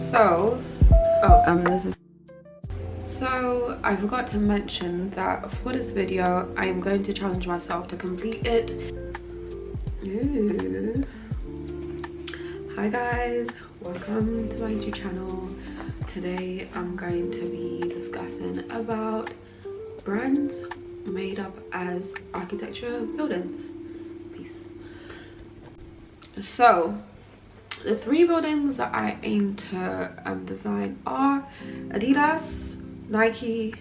So I forgot to mention that for this video I am going to challenge myself to complete it. Ooh. Hi guys, welcome to my YouTube channel. Today I'm going to be discussing about brands made up as architecture buildings. Peace. So the three buildings that I aim to design are Adidas, Nike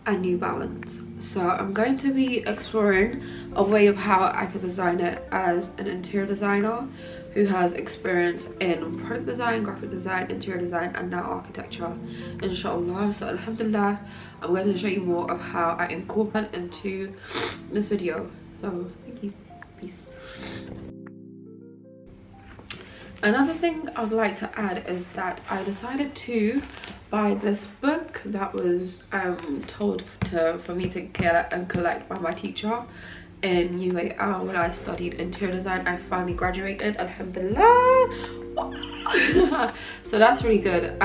and New Balance. So I'm going to be exploring a way of how I could design it as an interior designer who has experience in product design, graphic design, interior design and now architecture, inshallah. So alhamdulillah, I'm going to show you more of how I incorporate into this video. So thank you. Peace. Another thing I'd like to add is that I decided to buy this book that was told for me to get and collect by my teacher in UAL when I studied interior design. I finally graduated, alhamdulillah. So that's really good.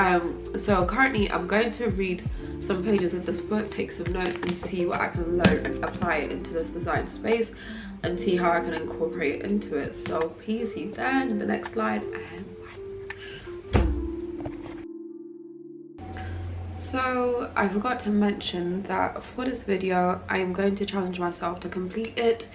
So currently I'm going to read some pages of this book, take some notes and see what I can learn and apply it into this design space and see how I can incorporate it into it. So peace, see you then in the next slide and bye. So I forgot to mention that for this video I am going to challenge myself to complete it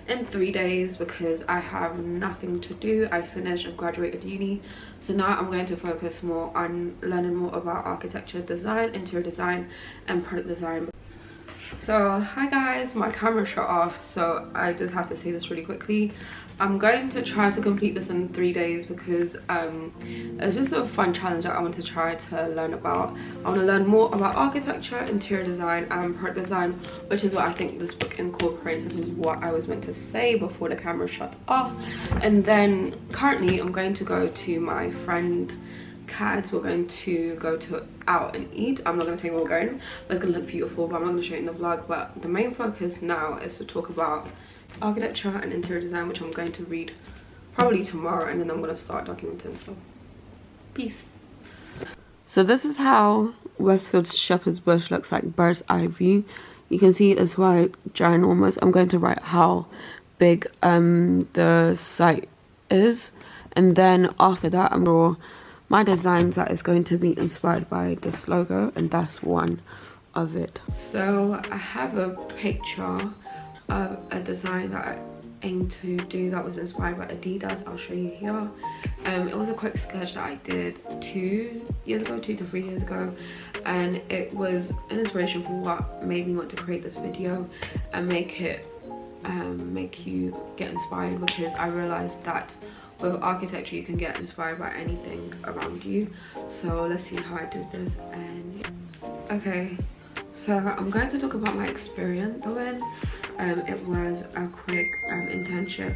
in 3 days because I have nothing to do. I finished and graduated uni, so now I'm going to focus more on learning more about architecture design, interior design and product design. So hi guys, my camera shut off, so I just have to say this really quickly. I'm going to try to complete this in 3 days because it's just a fun challenge that I want to try to learn about. I want to learn more about architecture, interior design and product design, which is what I think this book incorporates. This is what I was meant to say before the camera shut off. And then currently I'm going to go to my friend Cad's. We're going to go out and eat. I'm not going to tell you where we're going, but it's going to look beautiful, but I'm not going to show it in the vlog. But the main focus now is to talk about architecture and interior design, which I'm going to read probably tomorrow, and then I'm going to start documenting. So peace. So this is how Westfield's Sheperds Bush looks like, bird's eye view. You can see it's quite ginormous. I'm going to write how big the site is, and then after that I'm going to draw my designs that is going to be inspired by this logo, and that's one of it. So I have a picture of a design that I aim to do that was inspired by Adidas. I'll show you here. It was a quick sketch that I did 2 to 3 years ago, and it was an inspiration for what made me want to create this video and make you get inspired, because I realized that with architecture you can get inspired by anything around you. So let's see how I did this. And okay, so I'm going to talk about my experience doing it was a quick internship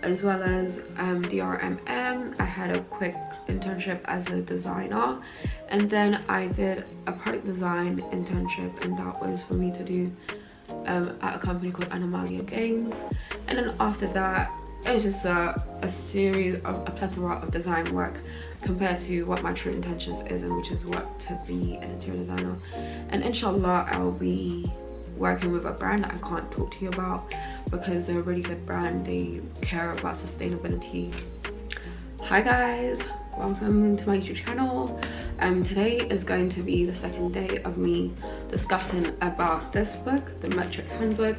as well as DRMM. I had a quick internship as a designer, and then I did a product design internship, and that was for me to do at a company called Animalia Games. And then after that it's just a series of a plethora of design work compared to what my true intentions is, and which is what to be an interior designer. And inshallah I'll be working with a brand that I can't talk to you about because they're a really good brand. They care about sustainability. Hi guys, welcome to my YouTube channel. Today is going to be the second day of me discussing about this book, the Metric Handbook,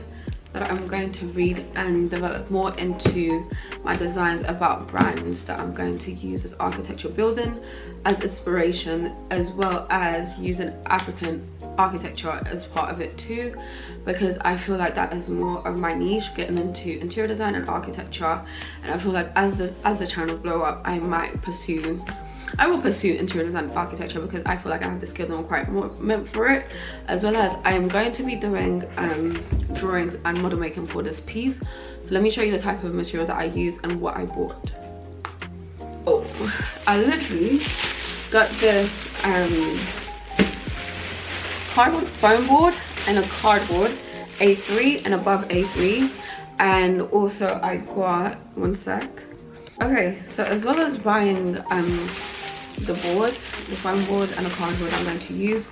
that I'm going to read and develop more into my designs about brands that I'm going to use as architectural building as inspiration, as well as using African architecture as part of it too, because I feel like that is more of my niche, getting into interior design and architecture. And I feel like as the channel blow up, I will pursue interior design and architecture because I feel like I have the skills and I'm quite more meant for it, as well as I am going to be doing drawings and model making for this piece. So let me show you the type of material that I used and what I bought. Oh, I literally got this cardboard foam board and a cardboard A3 and above A3, and also I got one sec. Okay, so as well as buying the foam board and the cardboard I'm going to use.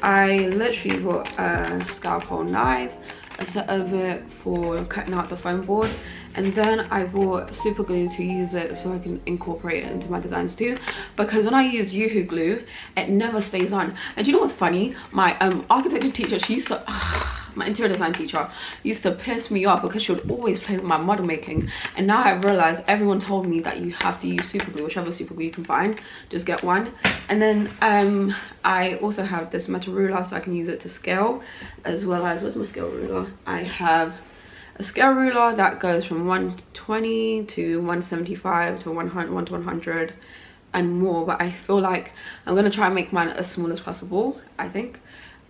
I literally bought a scalpel knife, a set of it for cutting out the foam board, and then I bought super glue to use it so I can incorporate it into my designs too, because when I use Yoo-hoo glue it never stays on. And you know what's funny, my architecture teacher, she used to my interior design teacher used to piss me off because she would always play with my model making, and now I realized everyone told me that you have to use super glue, whichever super glue you can find, just get one. And then I also have this metal ruler so I can use it to scale, as well as, where's my scale ruler? I have a scale ruler that goes from 120 to 175 to 100 to 100 and more, but I feel like I'm gonna try and make mine as small as possible, I think.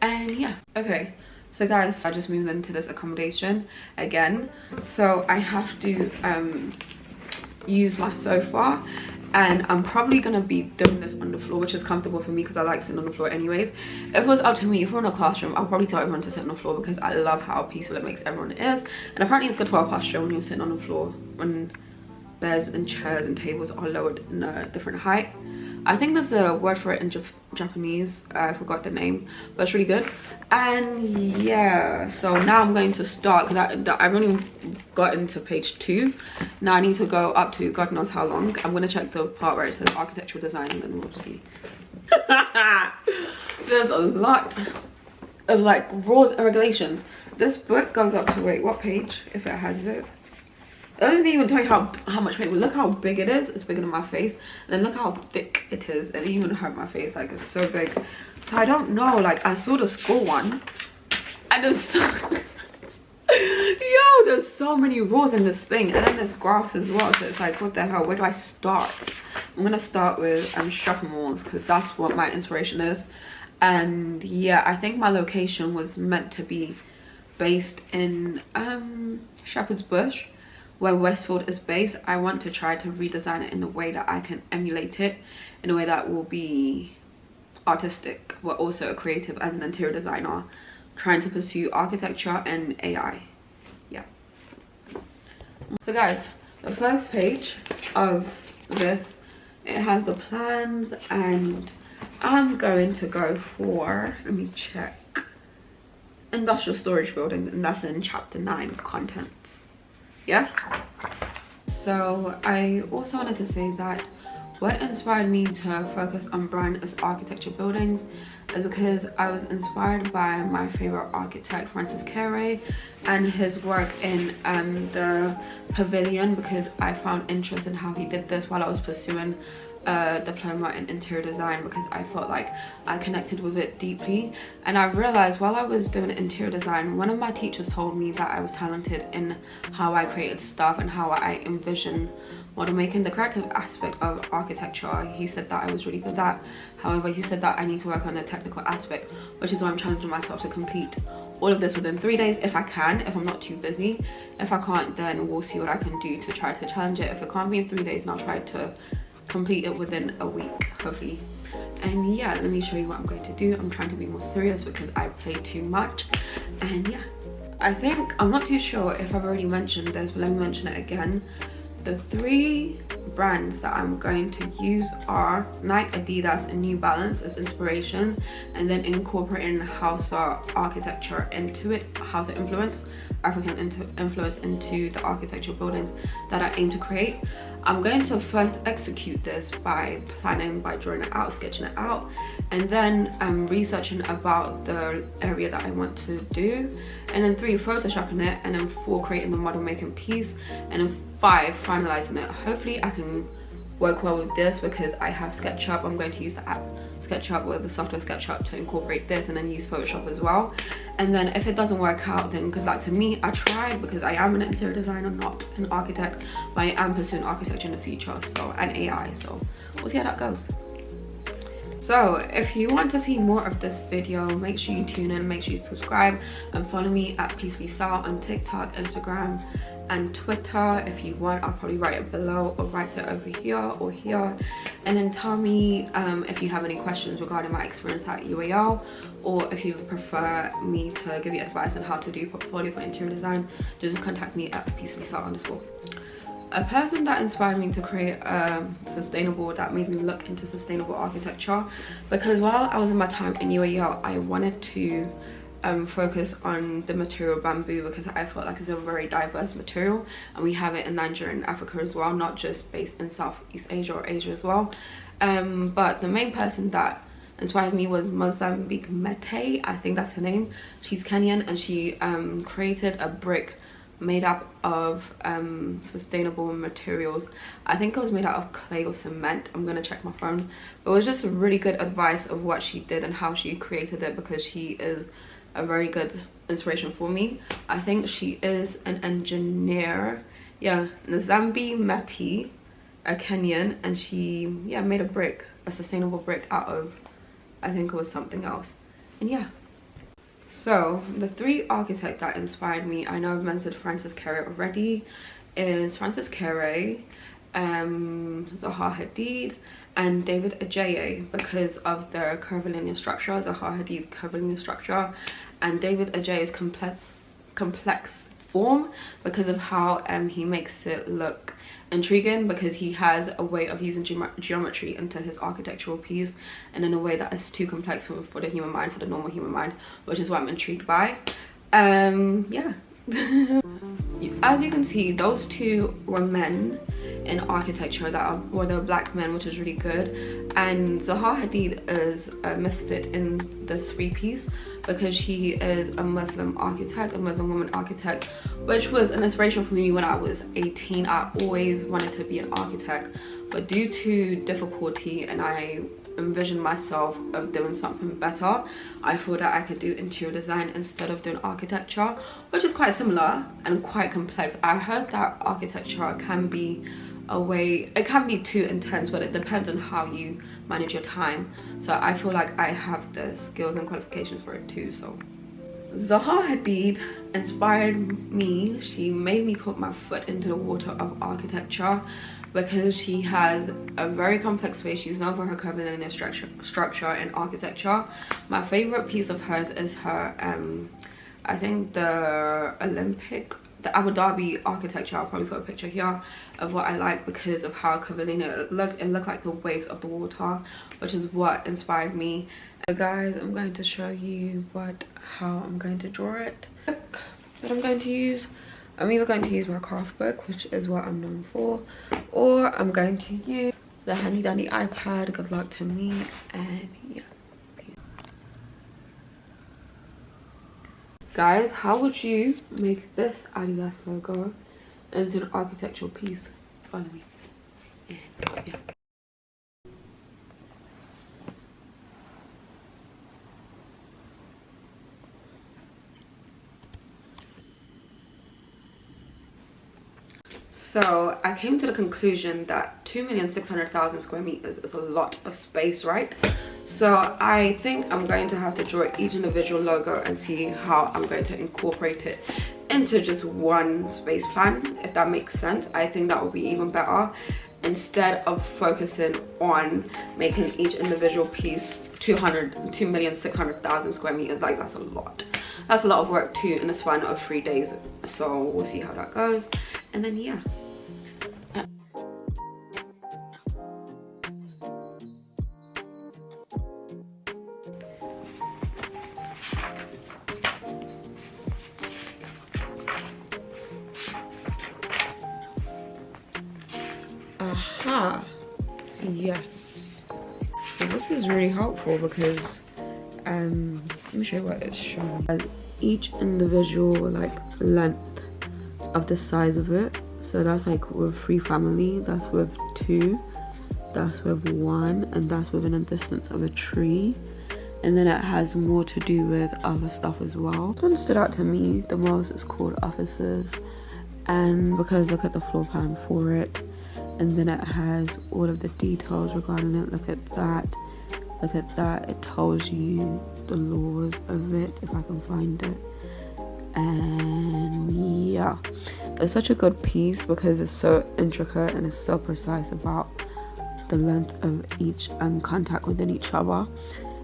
And yeah, okay, so guys, I just moved into this accommodation again, so I have to use my sofa, and I'm probably gonna be doing this on the floor, which is comfortable for me because I like sitting on the floor anyways. If it was up to me, if we're in a classroom, I'll probably tell everyone to sit on the floor because I love how peaceful it makes everyone is, and apparently it's good for our posture when you're sitting on the floor, when beds and chairs and tables are lowered in a different height. I think there's a word for it in Japanese, I forgot the name, but it's really good. And yeah, so now I'm going to start because I've only gotten to page 2. Now I need to go up to God knows how long. I'm going to check the part where it says architectural design and then we'll see. There's a lot of like rules and regulations. This book goes up to, wait, what page, if it has it? It doesn't even tell you how much paper. Look how big it is. It's bigger than my face. And then look how thick it is. It even hurt my face. Like, it's so big. So I don't know. Like, I saw the school one, and there's so yo, there's so many rules in this thing, and then there's graphs as well. So it's like, what the hell? Where do I start? I'm gonna start with shopping malls because that's what my inspiration is. And yeah, I think my location was meant to be based in Sheperds Bush, where Westfield is based. I want to try to redesign it in a way that I can emulate it, in a way that will be artistic but also creative as an interior designer, trying to pursue architecture and AI. Yeah. So guys, the first page of this, it has the plans, and I'm going to go for, let me check, industrial storage building, and that's in chapter 9, contents. Yeah, so I also wanted to say that what inspired me to focus on brand as architecture buildings is because I was inspired by my favorite architect, Kere, and his work in the pavilion, because I found interest in how he did this while I was pursuing a diploma in interior design, because I felt like I connected with it deeply. And I realized while I was doing interior design, one of my teachers told me that I was talented in how I created stuff and how I envision model making, the creative aspect of architecture. He said that I was really good at that. However, he said that I need to work on the technical aspect, which is why I'm challenging myself to complete all of this within 3 days if I can, if I'm not too busy. If I can't, then we'll see what I can do to try to challenge it. If it can't be in 3 days, then I'll try to complete it within a week, hopefully. And yeah, let me show you what I'm going to do. I'm trying to be more serious because I played too much. And yeah, I think, I'm not too sure if I've already mentioned this, but let me mention it again. The 3 brands that I'm going to use are Nike, Adidas, and New Balance as inspiration, and then incorporating Hausa architecture into it, Hausa influence, African influence into the architectural buildings that I aim to create. I'm going to first execute this by planning, by drawing it out, sketching it out, and then researching about the area that I want to do, and then 3, photoshopping it, and then 4, creating the model making piece, and then 5, finalizing it. Hopefully I can work well with this because I have SketchUp. I'm going to use the app SketchUp, or the software SketchUp, to incorporate this, and then use Photoshop as well. And then if it doesn't work out, then good luck to me. I tried because I am an interior designer, not an architect, but I am pursuing architecture in the future, so, and AI, so we'll see how that goes. So if you want to see more of this video, make sure you tune in, make sure you subscribe, and follow me at peacefully on TikTok, Instagram, and Twitter. If you want, I'll probably write it below or write it over here or here. And then tell me if you have any questions regarding my experience at UAL, or if you prefer me to give you advice on how to do portfolio for interior design, just contact me at peacefully_. a person that inspired me to create sustainable, that made me look into sustainable architecture, because while I was in my time in UAE, I wanted to focus on the material bamboo, because I felt like it's a very diverse material, and we have it in Nigeria and Africa as well, not just based in Southeast Asia or Asia as well. But the main person that inspired me was Mozambique Mete, I think that's her name. She's Kenyan, and she created a brick made up of sustainable materials. I think it was made out of clay or cement. I'm gonna check my phone, but it was just really good advice of what she did and how she created it, because she is a very good inspiration for me. I think she is an engineer. Yeah, Nzambi Mati, a Kenyan, and she made a brick, a sustainable brick out of, I think it was something else. And yeah, so the three architects that inspired me, I know I've mentioned Francis Kere already, is Francis Kere, Zaha Hadid, and David Adjaye, because of their curvilinear structure. Zaha Hadid's curvilinear structure, and David Adjaye's complex form, because of how he makes it look intriguing, because he has a way of using geometry into his architectural piece, and in a way that is too complex for the human mind, for the normal human mind, which is what I'm intrigued by. Yeah. As you can see, those two were men in architecture they're black men, which is really good. And Zaha Hadid is a misfit in this three piece, because she is a Muslim architect, a Muslim woman architect, which was an inspiration for me when I was 18. I always wanted to be an architect, but due to difficulty, and I envisioned myself of doing something better, I thought that I could do interior design instead of doing architecture, which is quite similar and quite complex. I heard that architecture can be it can be too intense, but it depends on how you manage your time. So I feel like I have the skills and qualifications for it too. So Zaha Hadid inspired me. She made me put my foot into the water of architecture, because she has a very complex way. She's known for her curvilinear structure in architecture. My favorite piece of hers is her I think the Abu Dhabi architecture. I'll probably put a picture here of what I like, because of how curvilinear it looked like the waves of the water, which is what inspired me. So guys, I'm going to show you how I'm going to draw it. That I'm going to use, I'm either going to use my craft book, which is what I'm known for, or I'm going to use the handy dandy iPad. Good luck to me. And yeah, guys, how would you make this Adidas logo into an architectural piece? Follow me. And yeah. So I came to the conclusion that 2,600,000 square meters is a lot of space, right? So I think I'm going to have to draw each individual logo and see how I'm going to incorporate it into just one space plan, if that makes sense. I think that would be even better, instead of focusing on making each individual piece 2,600,000 square meters. Like, that's a lot. That's a lot of work too in the span of 3 days. So we'll see how that goes. And then yeah. Yes. So this is really helpful, because let me show you what it's showing. As each individual like length of the size of it. So that's like with 3 family, that's with 2, that's with 1, and that's within a distance of a tree. And then it has more to do with other stuff as well. This one stood out to me the most. It's called offices, and because look at the floor plan for it, and then it has all of the details regarding it. Look at that, look at that. It tells you the laws of it, if I can find it. And yeah, it's such a good piece because it's so intricate and it's so precise about the length of each contact within each other.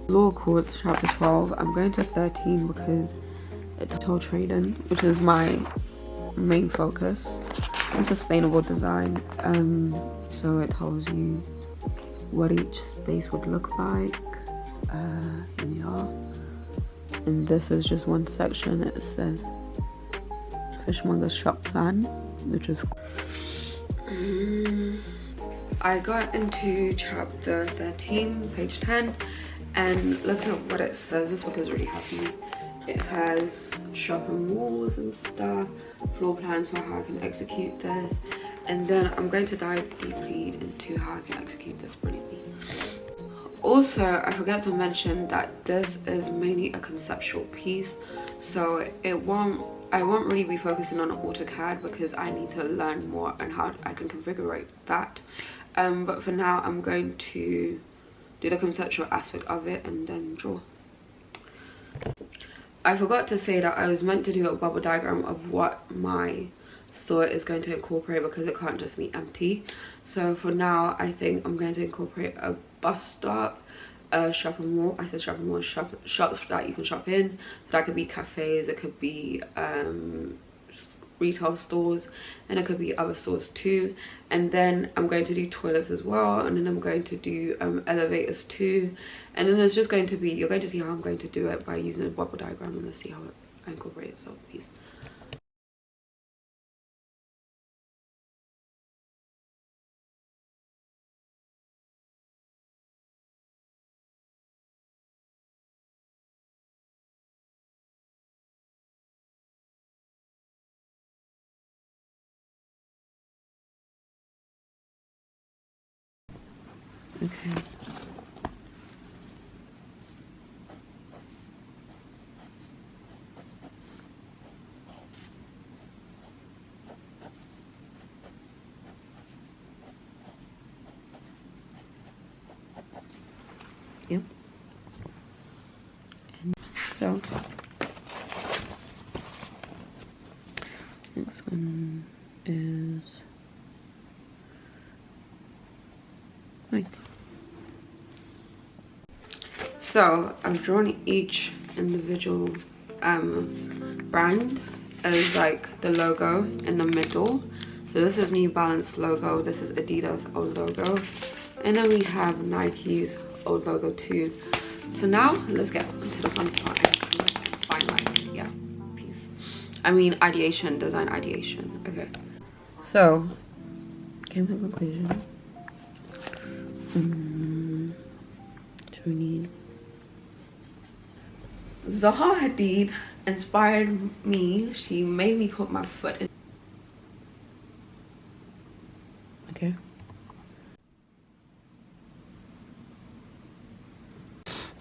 Law Courts chapter 12. I'm going to 13 because it's total trading, which is my main focus and sustainable design. So it tells you what each space would look like. And this is just one section. It says fishmonger's shop plan, which is I got into chapter 13, page 10, and look at what it says. This book is really happy. It has shopping walls and stuff, floor plans for how I can execute this, and then I'm going to dive deeply into how I can execute this brilliantly. Also, I forgot to mention that this is mainly a conceptual piece, so I won't really be focusing on AutoCAD because I need to learn more on how I can configure that. But for now, I'm going to do the conceptual aspect of it and then draw. I forgot to say that I was meant to do a bubble diagram of what my store is going to incorporate because it can't just be empty. So for now, I think I'm going to incorporate a bus stop, a shopping mall. I said shopping mall, shops that you can shop in. So that could be cafes, it could be retail stores, and it could be other stores too. And then I'm going to do toilets as well, and then I'm going to do elevators too. And then there's just going to be, you're going to see how I'm going to do it by using a bubble diagram, and let's see how I incorporate it. So peace. Okay. Yep. And so next one is like. So I've drawn each individual brand as like the logo in the middle. So this is New Balance logo, this is Adidas old logo, and then we have Nike's old logo too. So now let's get into the fun part. Finalize, yeah, peace. I mean ideation, design ideation. Okay. So came to the conclusion. So we need Zaha Hadid inspired me. She made me put my foot in. Okay.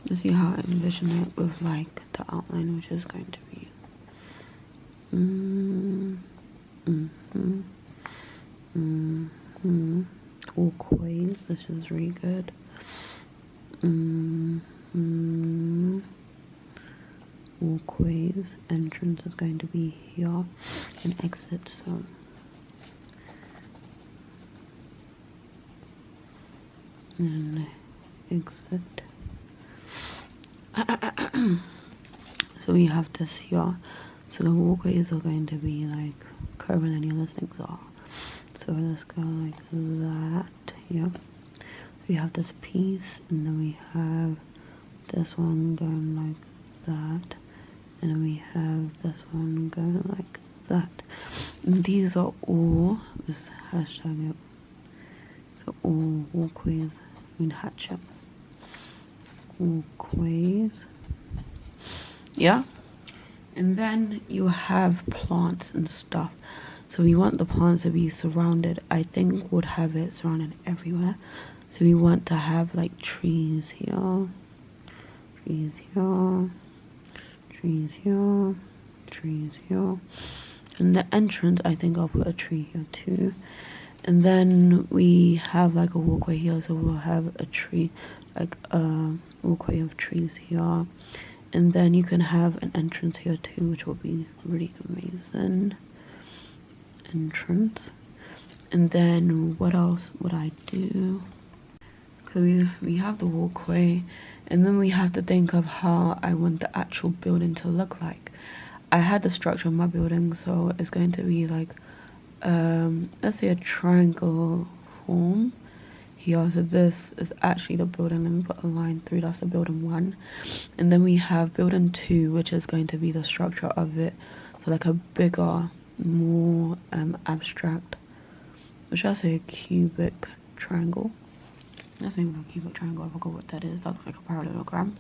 Let's see how I envision it with like the outline, which is going to be walkways. This is really good. Walkways. Entrance is going to be here, and exit. So and exit. So we have this here. So the walkways are going to be like curvilinear things are. So let's go like that. Yeah. We have this piece, and then we have this one going like that, and then we have this one going like that. And these are all this hashtag it. So all walkways. I mean hatchet. Walkways. Yeah. And then you have plants and stuff. So we want the plants to be surrounded. I think would have it surrounded everywhere. So we want to have like trees here, trees here, trees here, trees here. And the entrance, I think I'll put a tree here too. And then we have like a walkway here, so we'll have a tree, like a walkway of trees here. And then you can have an entrance here too, which will be really amazing. Entrance. And then what else would I do? Because we have the walkway, and then we have to think of how I want the actual building to look like. I had the structure of my building, so it's going to be like let's say a triangle form here. So this is actually the building. Let me put a line through. That's the building 1, and then we have building 2, which is going to be the structure of it. So like a bigger, more abstract, which I say a cubic triangle. That's not even a cubic triangle. I forgot what that is. That looks like a parallelogram.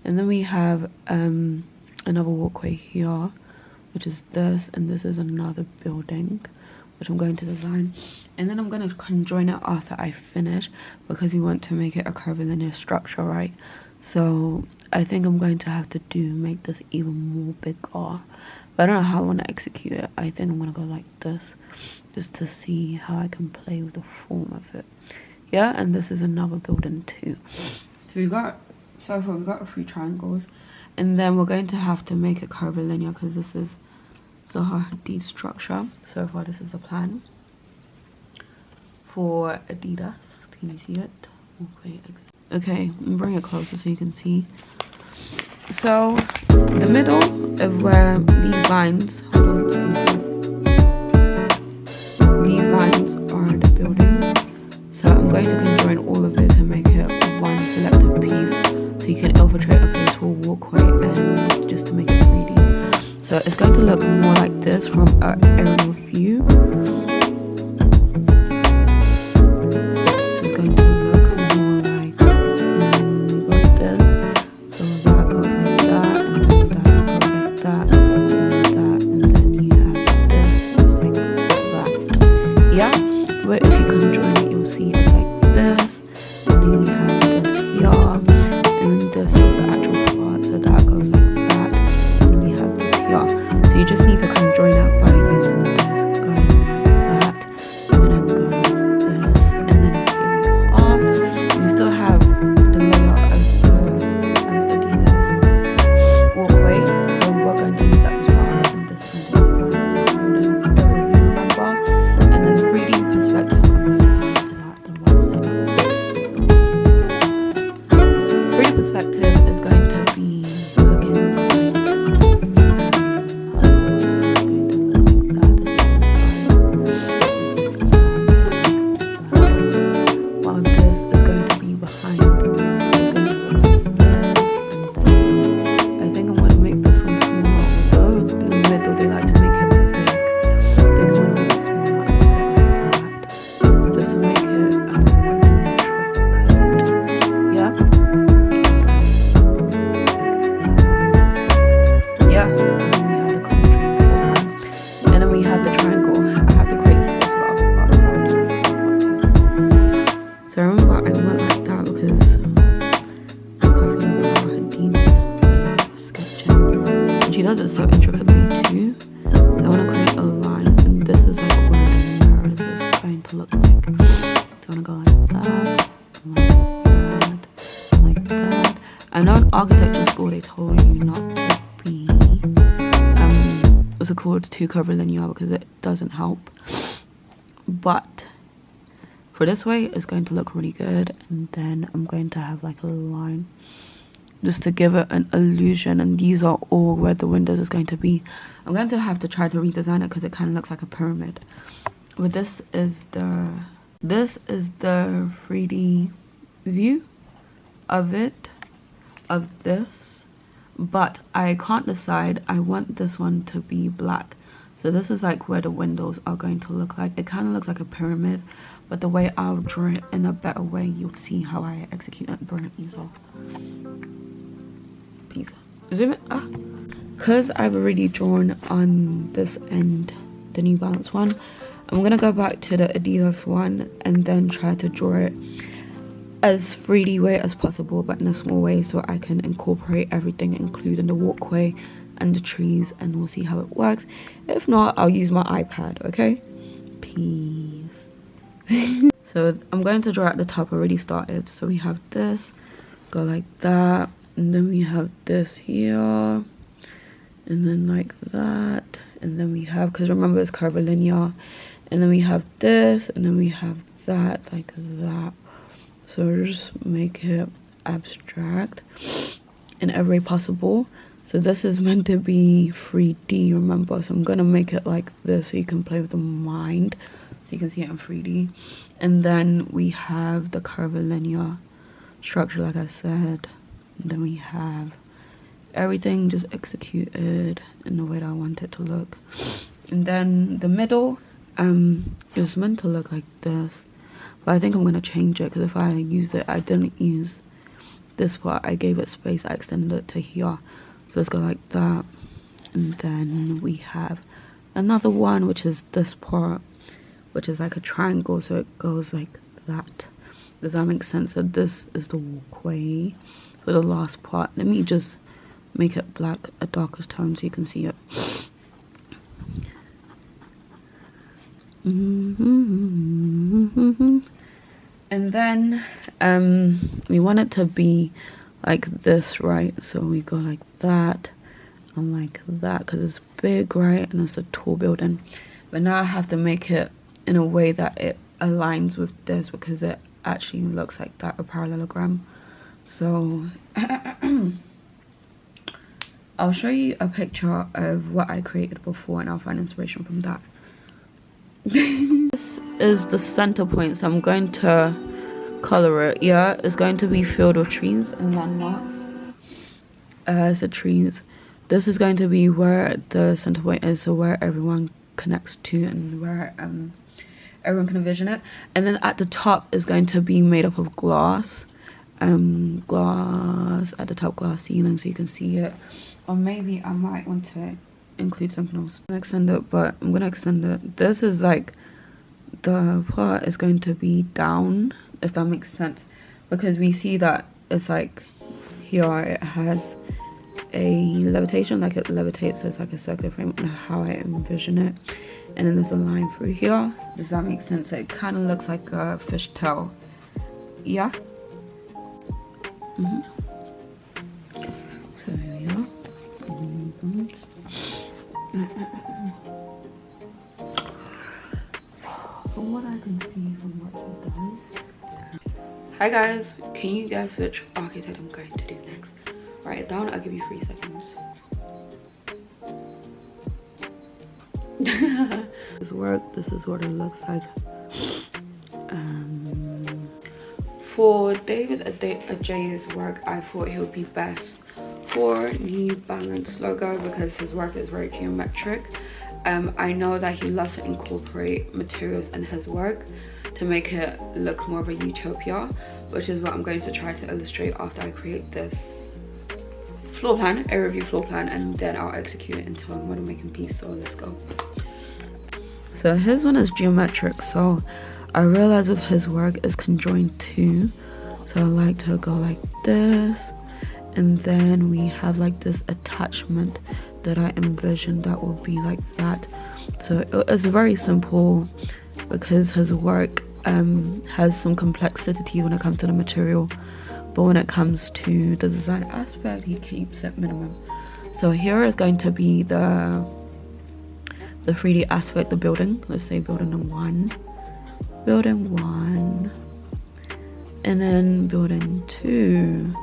And then we have another walkway here, which is this, and this is another building, which I'm going to design. And then I'm going to conjoin it after I finish, because we want to make it a curvilinear structure, right? So I think I'm going to have to make this even more bigger, but I don't know how I want to execute it. I think I'm going to go like this, just to see how I can play with the form of it. Yeah, and this is another building 2. So far we got 3 triangles, and then we're going to have to make it curvilinear, because this is Zaha Hadid structure. So far this is the plan for Adidas. Can you see it? Okay, I'm bring it closer so you can see. So the middle of where these lines, these lines are the buildings. So I'm going to conjoin all of it to make it one selective piece, so you can infiltrate a place for a walkway and just to make it 3D. So it's going to look more like this from an aerial view. I know in architecture school they told you not to be what's it called, too curvilinear, because it doesn't help. But for this way it's going to look really good, and then I'm going to have like a little line just to give it an illusion, and these are all where the windows is going to be. I'm going to have to try to redesign it because it kind of looks like a pyramid. But this is the 3D view of it, of this, but I can't decide. I want this one to be black, so this is like where the windows are going to look like. It kind of looks like a pyramid, but the way I'll draw it in a better way, you'll see how I execute it. Burn it easel. Peace. Zoom it. Because I've already drawn on this end, the New Balance one, I'm gonna go back to the Adidas one and then try to draw it as 3D way as possible, but in a small way, so I can incorporate everything, including the walkway and the trees, and we'll see how it works. If not, I'll use my iPad, okay? Peace. So I'm going to draw at the top. Already started. So we have this, go like that, and then we have this here, and then like that, and then we have, because remember it's curvilinear, and then we have this, and then we have that, like that. So just make it abstract in every way possible. So this is meant to be 3D, remember? So I'm gonna make it like this so you can play with the mind, so you can see it in 3D. And then we have the curvilinear structure, like I said. And then we have everything just executed in the way that I want it to look. And then the middle is meant to look like this, but I think I'm gonna change it, because if I use it, I didn't use this part, I gave it space, I extended it to here. So let's go like that. And then we have another one, which is this part, which is like a triangle, so it goes like that. Does that make sense? So this is the walkway for the last part. Let me just make it black, a darker tone, so you can see it. And then we want it to be like this, right? So we go like that and like that, because it's big, right? And it's a tall building. But now I have to make it in a way that it aligns with this, because it actually looks like that, a parallelogram. So I'll show you a picture of what I created before, and I'll find inspiration from that. This is the center point, so I'm going to color it. Yeah, it's going to be filled with trees and landmarks. So trees. This is going to be where the center point is, so where everyone connects to and where everyone can envision it. And then at the top is going to be made up of glass. Glass at the top, glass ceiling, so you can see it. Or maybe I might want to include something else. I'm gonna extend it, but I'm gonna extend it. This is like, the part is going to be down, if that makes sense, because we see that it's like here it has a levitation, like it levitates, so it's like a circular frame, and how I envision it. And then there's a line through here. Does that make sense? So it kind of looks like a fishtail. Yeah. So here we are. From what I can see from what he does. Hi guys, can you guess which archetype I'm going to do next? Write it down, I'll give you 3 seconds. This work, this is what it looks like. For David Adjaye's work, I thought he would be best for New Balance logo, because his work is very geometric. I know that he loves to incorporate materials in his work to make it look more of a utopia, which is what I'm going to try to illustrate after I create this floor plan, a review floor plan, and then I'll execute it into a model making piece. So let's go. So his one is geometric, so I realized with his work is conjoined too, so I like to go like this, and then we have like this attachment that I envisioned that will be like that. So it's very simple, because his work has some complexity when it comes to the material, but when it comes to the design aspect, he keeps it minimum. So here is going to be the 3D aspect, the building. Let's say building 1, and then building 2.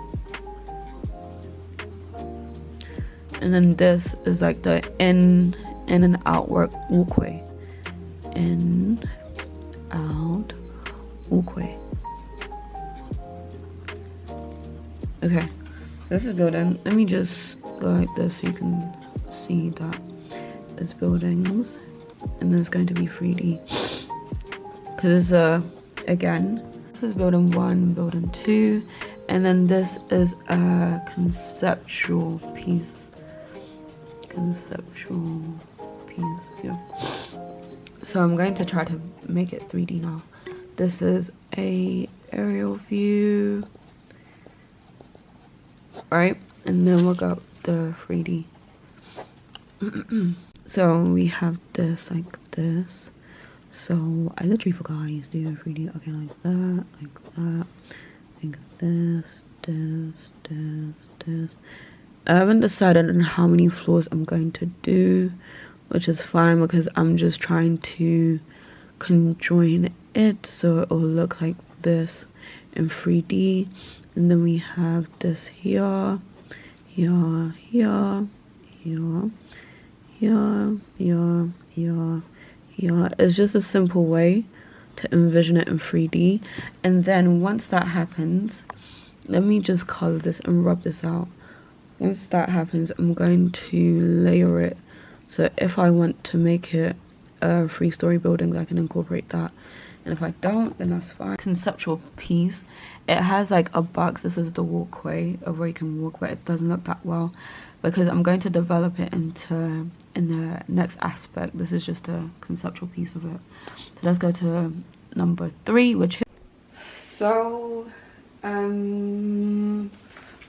And then this is like the in and out walkway. In, out, walkway. Okay, this is building. Let me just go like this so you can see that it's buildings. And then it's going to be 3D. Because again, this is building 1, building 2. And then this is a conceptual piece. Yeah. So I'm going to try to make it 3D now. This is a aerial view, right? And then we'll go the 3D. So we have this like this. So I literally forgot I used to do 3D. Okay, like that, like this. I haven't decided on how many floors I'm going to do, which is fine, because I'm just trying to conjoin it so it will look like this in 3D. And then we have this here, here, here, here, here, here, here, here. It's just a simple way to envision it in 3D. And then once that happens, let me just color this and rub this out. Once that happens, I'm going to layer it. So if I want to make it a 3-story building, I can incorporate that. And if I don't, then that's fine. Conceptual piece. It has like a box. This is the walkway of where you can walk, but it doesn't look that well because I'm going to develop it in the next aspect. This is just a conceptual piece of it. So let's go to number 3, which is... So,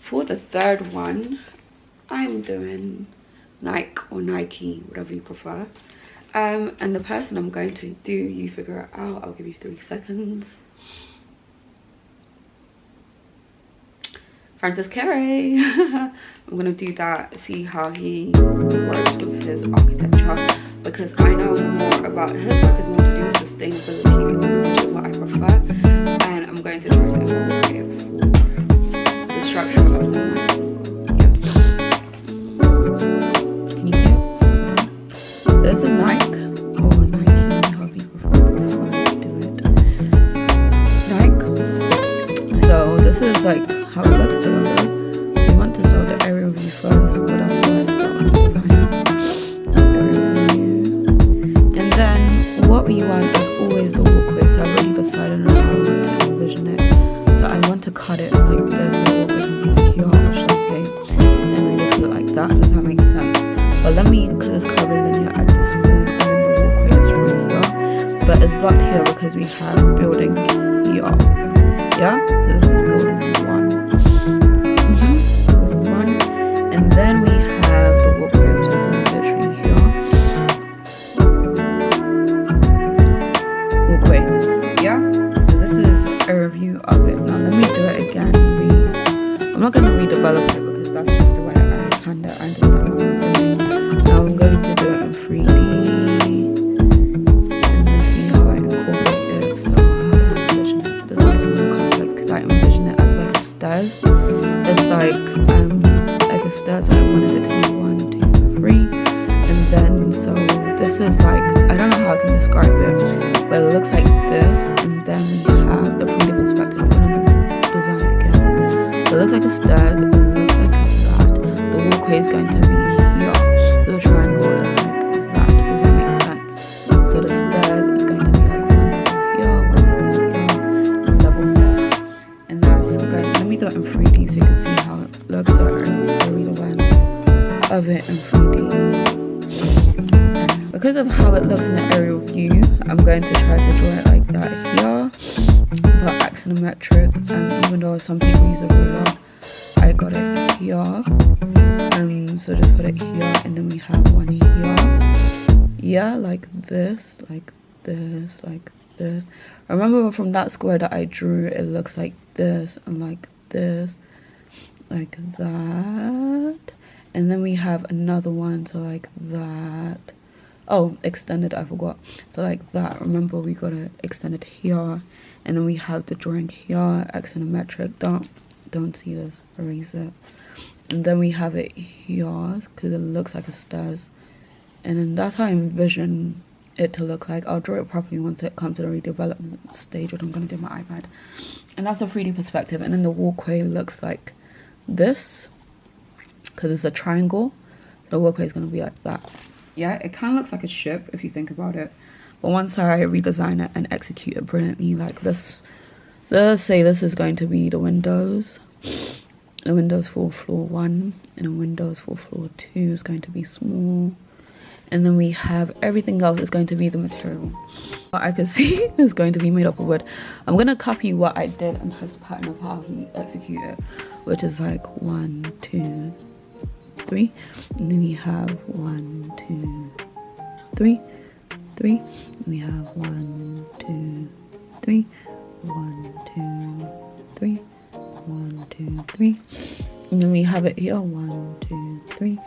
for the third one, I'm doing Nike or Nike, whatever you prefer. And the person I'm going to do, you figure it out. I'll give you 3 seconds. Francis Kere. I'm gonna do that, see how he works with his architecture, because I know more about his work is more to do with sustainability, which is what I prefer, and I'm going to try to incorporate it for the structure of the Can you hear? So this is Nike or Nike, however you prefer to do it. Nike. So this is like how it looks together. We want to solve the area view first, but that's how I start area view. And then what we want is always the walkway. So I've already decided on how I want to envision it. So I want to cut it like this, so the walkway can be here, should I say, and then just put it like that. Does that make sense? But let me, because it's curvilinear at this form, and then the walkway is through here. But it's blocked here because we have building here. Yeah? So this is building 1. And then we have the walkway, which is literally here. Walkway, yeah? So this is a review of it. Now let me do it again. I'm not going to redevelop it because that's just the way I planned it. I understand what I'm doing. Now I'm going to do it in 3D. And let's see how I incorporate it. So how do I envision it? This one's more complex because I envision it as like stairs. It's like a stairs. I wanted it to be 1, 2, 3, and then so this is like, I don't know how I can describe it, but it looks like this, and then we have the 3D perspective. I'm gonna design it again. So it looks like a stairs, it looks like that. The walkway is going to be here, so the triangle is like that. Does that make sense? So the stairs is going to be like 1 level here, 1 level here, and level there, and that's going. Let me do it in 3D so you can see how it looks like. Of it in 3D. Because of how it looks in the aerial view, I'm going to try to draw it like that here, but axonometric, even though some people use a ruler, I got it here. So just put it here, and then we have one here. Yeah, like this, like this, like this. Remember from that square that I drew, it looks like this, and like this, like that. And then we have another one, so like that. Oh, extended, I forgot. So like that. Remember, we got it extended here. And then we have the drawing here, axonometric. Don't see this, erase it. And then we have it here, because it looks like a stairs. And then that's how I envision it to look like. I'll draw it properly once it comes to the redevelopment stage, which I'm going to do on my iPad. And that's a 3D perspective. And then the walkway looks like this, because it's a triangle. So the walkway is going to be like that. Yeah, it kind of looks like a ship if you think about it. But once I redesign it and execute it brilliantly, like this, let's say this is going to be the windows. The windows for floor 1, and the windows for floor 2 is going to be small. And then we have everything else is going to be the material. What I can see is going to be made up of wood. I'm going to copy what I did in his pattern of how he executed it, which is like 1, 2, 3. And then we have 1, 2, 3, 3. And we have 1, 2, 3, 1, 2, 3, 1, 2, 3. And then we have it here, 1, 2, 3.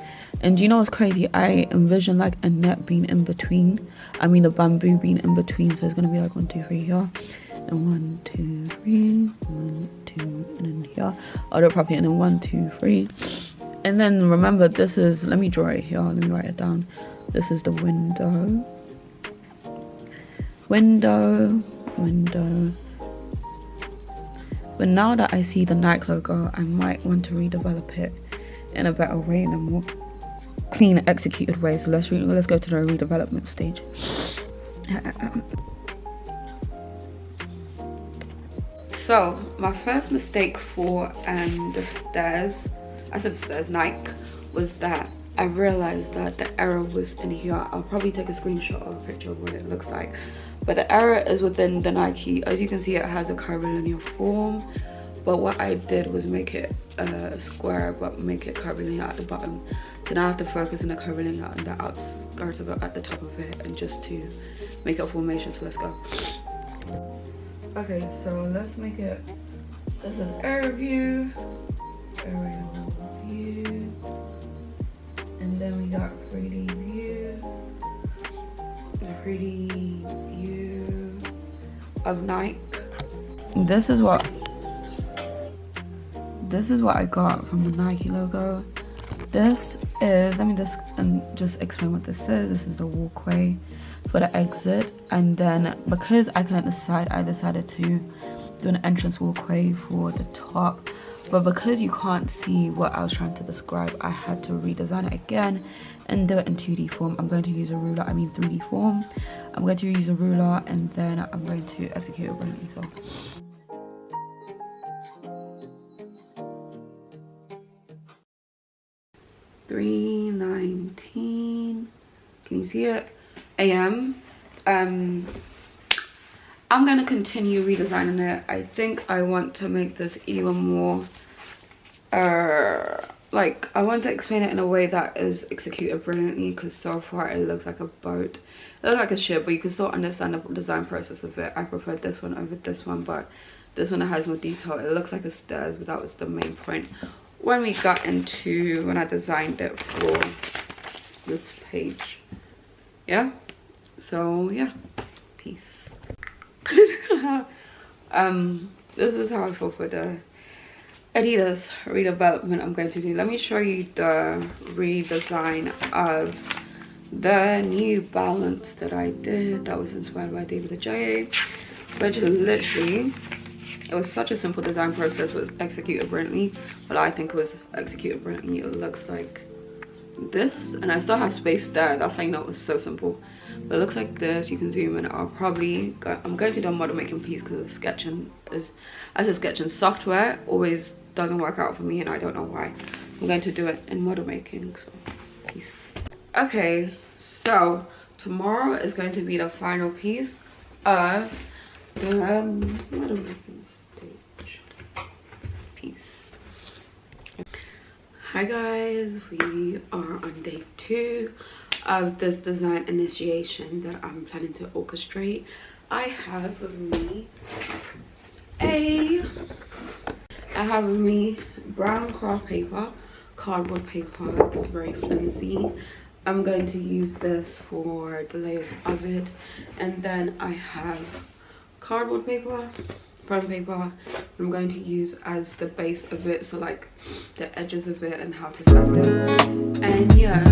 And do you know what's crazy? I envision like a net being in between. I mean a bamboo being in between. So it's gonna be like 1, 2, 3 here. And 1, 2, 3, 1, 2, and then here. I'll do it properly. And then 1, 2, 3. And then remember, this is, let me draw it here, let me write it down. This is the window. But now that I see the Nike logo, I might want to redevelop it in a better way, in a more clean, executed way. So let's go to the redevelopment stage. So my first mistake for the stairs, I said stairs, Nike, was that I realized that the error was in here. I'll probably take a screenshot or a picture of what it looks like. But the error is within the Nike. As you can see, it has a curvilinear form. But what I did was make it square, but make it curvilinear at the bottom. So now I have to focus on the curvilinear on the outskirts of it, at the top of it, and just to make it a formation. So let's go. Okay, so let's make it. This is aerial view, and then we got 3D view, the 3D view of Nike. This is what I got from the Nike logo. This is, let me just explain what this is. This is the walkway for the exit, and then because I couldn't decide, I decided to do an entrance walkway for the top. But because you can't see what I was trying to describe, I had to redesign it again and do it in 2D form. I'm going to use a ruler, 3D form. I'm going to use a ruler, and then I'm going to execute it brilliantly. So 3:19, can you see it? AM. I'm going to continue redesigning it. I think I want to make this even more like, I want to explain it in a way that is executed brilliantly, because so far it looks like a boat. It looks like a ship, but you can still understand the design process of it. I prefer this one over this one, but this one has more detail. It looks like a stairs, but that was the main point when I designed it for this page. Yeah, so yeah, peace. This is how I feel for the Adidas redevelopment I'm going to do. Let me show you the redesign of the New Balance that I did, that was inspired by David Adjaye, which literally, it was such a simple design process, was executed brilliantly. But I think it was executed brilliantly. It looks like this, and I still have space there. That's how you know it was so simple. But it looks like this. You can zoom in. I'm going to do a model making piece, because sketching software always doesn't work out for me, and I don't know why. I'm going to do it in model making. So peace. Okay, so tomorrow is going to be the final piece of the model making stage. Peace. Hi guys, we are on day 2 of this design initiation that I'm planning to orchestrate. I have with me brown craft paper, cardboard paper. It's very flimsy. I'm going to use this for the layers of it, and then I have cardboard paper, front paper, I'm going to use as the base of it, so like the edges of it and how to stand it. And yeah,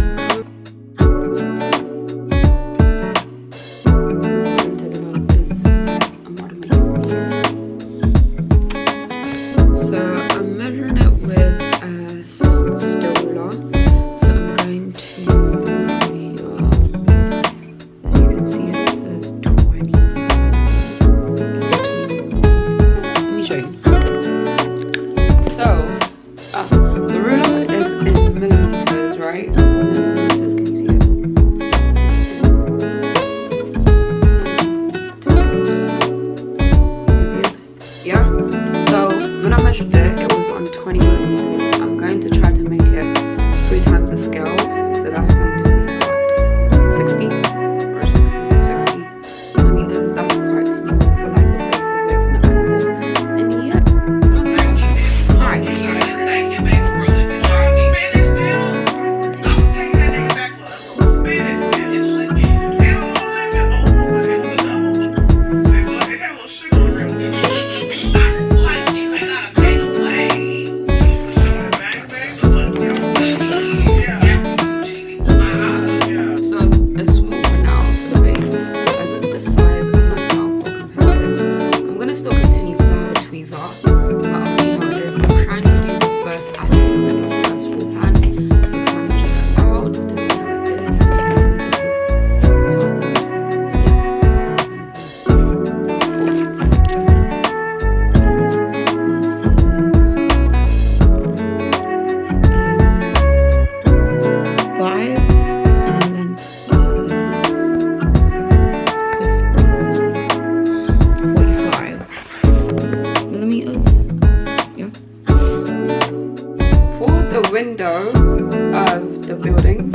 the window of the building,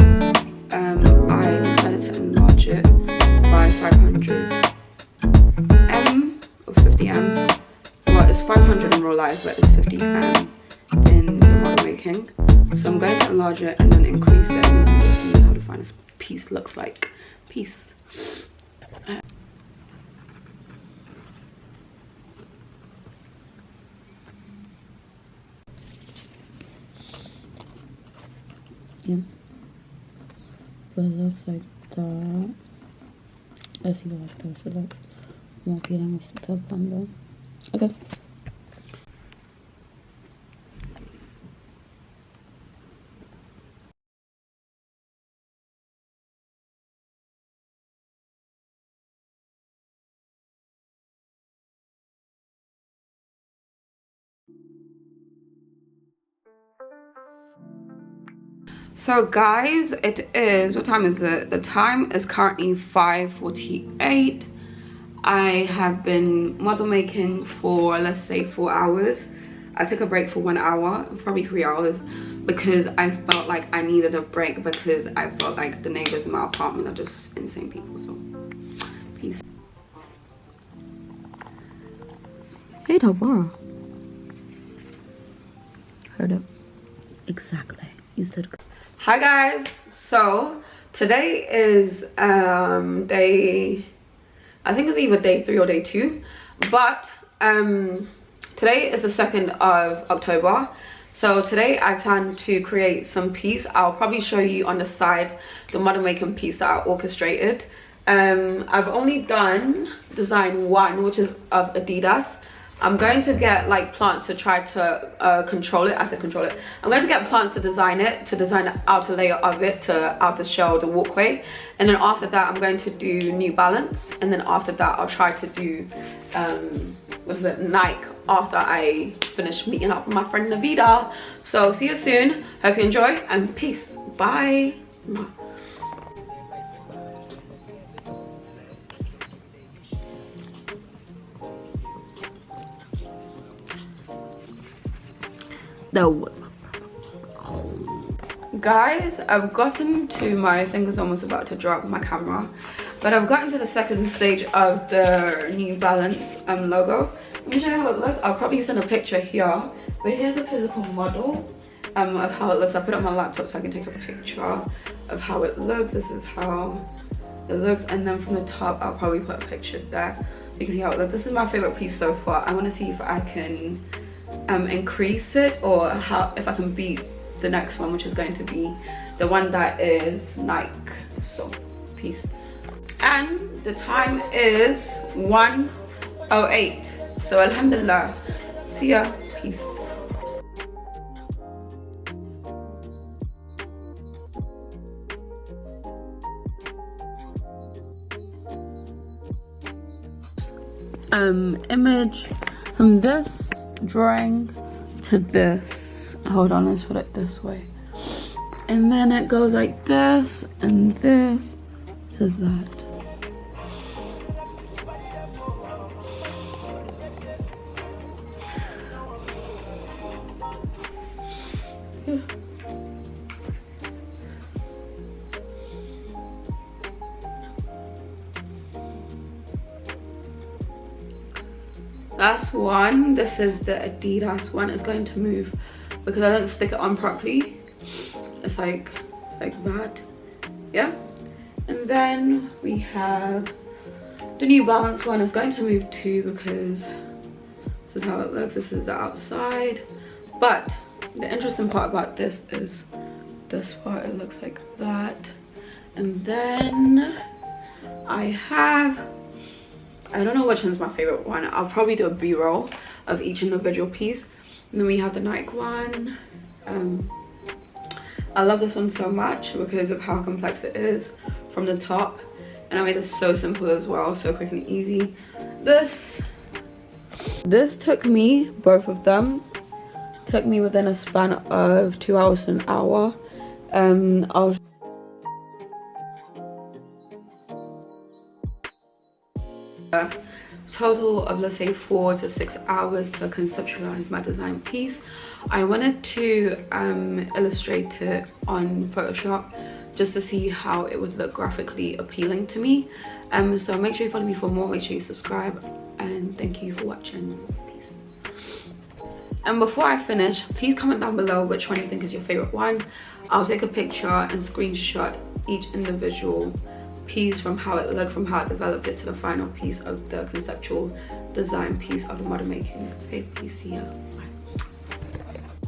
I decided to enlarge it by 500 or 50M. Well, it's 500 in real life, but it's 50M in the model making. So I'm going to enlarge it and then increase it, and then see how the final piece looks like. Peace. Yeah, but it looks like that. Let's see like this. It looks more bien tapando. Okay. So guys, it is, what time is it? The time is currently 5:48. I have been model making for, let's say, 4 hours. I took a break for 1 hour, probably 3 hours, because I felt like I needed a break, because I felt like the neighbors in my apartment are just insane people. So peace. Hey, Tabara. Heard it. Exactly. You said. Hi guys, so today is day, I think it's either day 3 or day 2, but today is the 2nd of October. So today I plan to create some piece. I'll probably show you on the side the model making piece that I orchestrated. I've only done design 1, which is of Adidas. I'm going to get like plants to try to control it. I'm going to get plants to design it, to design the outer layer of it, to outer shell, the walkway, and then after that I'm going to do New Balance, and then after that I'll try to do Nike after I finish meeting up with my friend Navida. So see you soon. Hope you enjoy, and peace. Bye. Guys, I've gotten to my thing is almost about to drop my camera, but I've gotten to the 2nd stage of the New Balance logo. Let me show you how it looks. I'll probably send a picture here, but here's a physical model of how it looks. I put it on my laptop so I can take a picture of how it looks. This is how it looks, and then from the top I'll probably put a picture there. You can see how it looks. This is my favorite piece so far. I want to see if I can increase it, or how if I can beat the next one, which is going to be the one that is Nike. So peace. And the time is 1:08. So alhamdulillah. See ya. Peace. Image from this drawing to this. Hold on, let's put it this way. And then it goes like this and this to that. Yeah. Last one. This is the Adidas one. It's going to move because I didn't stick it on properly. It's like that. Yeah. And then we have the New Balance one. It's going to move too because this is how it looks. This is the outside. But the interesting part about this is this part. It looks like that. And then I don't know which one's my favorite one. I'll probably do a b-roll of each individual piece. And then we have the Nike one. I love this one so much because of how complex it is from the top. And I made this so simple as well, so quick and easy. This took me, both of them, took me within a span of 2 hours to an hour. total of, let's say, 4 to 6 hours to conceptualize my design piece. I wanted to illustrate it on Photoshop just to see how it would look graphically appealing to me. So make sure you follow me for more, make sure you subscribe, and thank you for watching. Peace. And before I finish, please comment down below which one you think is your favorite one. I'll take a picture and screenshot each individual piece from how it looked, from how I developed it to the final piece of the conceptual design piece of the model making. Okay, peace, see ya. Bye.